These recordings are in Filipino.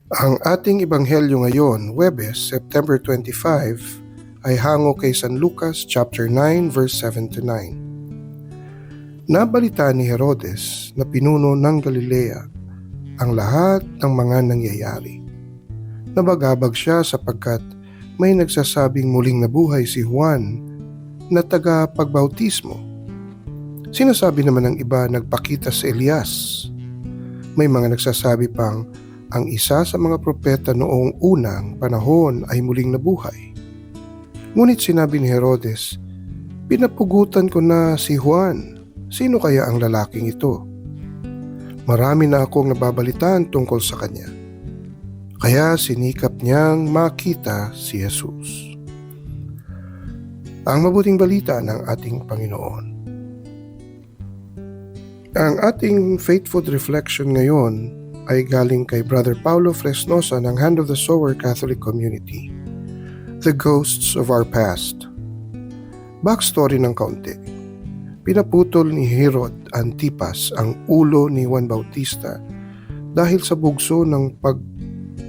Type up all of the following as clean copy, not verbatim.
Ang ating ebanghelyo ngayon, Huwebes, September 25, ay hango kay San Lucas chapter 9 verse 7 to 9. Nabalita ni Herodes na pinuno ng Galilea ang lahat ng mga nangyayari. Nabagabag siya sapagkat may nagsasabing muling nabuhay si Juan na taga-pagbautismo. Sinasabi naman ng iba nagpakita si Elias. May mga nagsasabi pang ang isa sa mga propeta noong unang panahon ay muling nabuhay. Ngunit sinabi ni Herodes, "Pinapugutan ko na si Juan. Sino kaya ang lalaking ito? Marami na akong nababalitaan tungkol sa kanya." Kaya sinikap niyang makita si Jesus. Ang mabuting balita ng ating Panginoon. Ang ating faithful reflection ngayon ay galing kay Brother Paulo Fresnosa ng Hand of the Sower Catholic Community. The Ghosts of Our Past. Backstory ng kaunti. Pinaputol ni Herod Antipas ang ulo ni Juan Bautista dahil sa bugso ng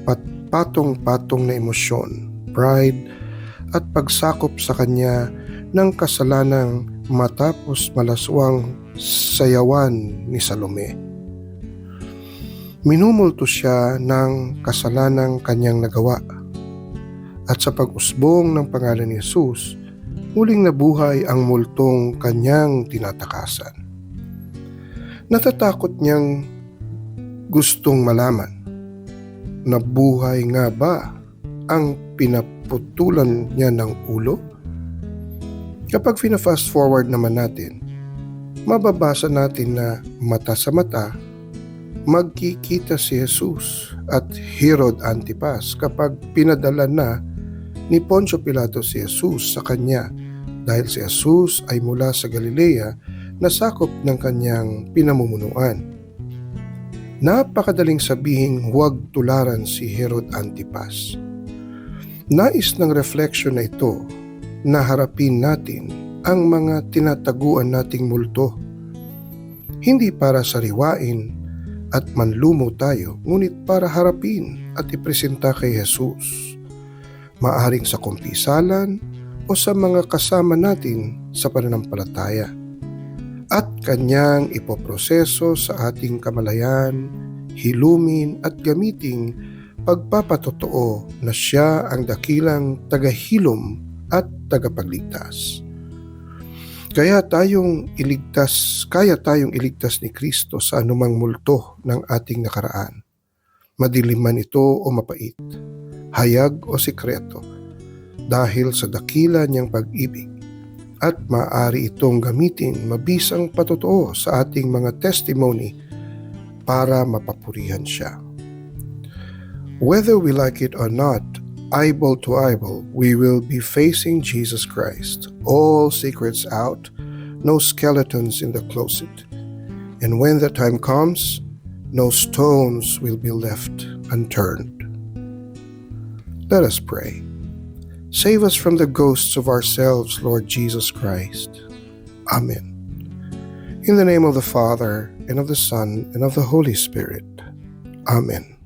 pagpatong-patong na emosyon, pride, at pagsakop sa kanya ng kasalanang matapos malaswang sayawan ni Salome. Minumulto siya ng kasalanang kanyang nagawa. At sa pag-usbong ng pangalan ni Jesus, muling nabuhay ang multong kanyang tinatakasan. Natatakot niyang gustong malaman, nabuhay nga ba ang pinaputulan niya ng ulo? Kapag fina-fast forward naman natin, mababasa natin na mata sa mata, magkikita si Jesus at Herod Antipas kapag pinadala na ni Poncio Pilato si Jesus sa kanya dahil si Jesus ay mula sa Galilea na sakop ng kanyang pinamumunuan. Napakadaling sabihing huwag tularan si Herod Antipas. Nais ng reflection na ito na harapin natin ang mga tinataguan nating multo. Hindi para sariwain at manlumo tayo, ngunit para harapin at ipresenta kay Jesus. Maaring sa kumpisalan o sa mga kasama natin sa pananampalataya. At kanyang ipoproseso sa ating kamalayan, hilumin at gamiting pagpapatotoo na siya ang dakilang tagahilom at tagapagligtas. Kaya tayong iligtas ni Kristo sa anumang multo ng ating nakaraan. Madilim man ito o mapait, hayag o sikreto, dahil sa dakila niyang pag-ibig, at maaari itong gamitin mabisang patotoo sa ating mga testimony para mapapurihan siya. Whether we like it or not, eyeball to eyeball, we will be facing Jesus Christ. All secrets out, no skeletons in the closet. And when the time comes, no stones will be left unturned. Let us pray. Save us from the ghosts of ourselves, Lord Jesus Christ. Amen. In the name of the Father, and of the Son, and of the Holy Spirit. Amen.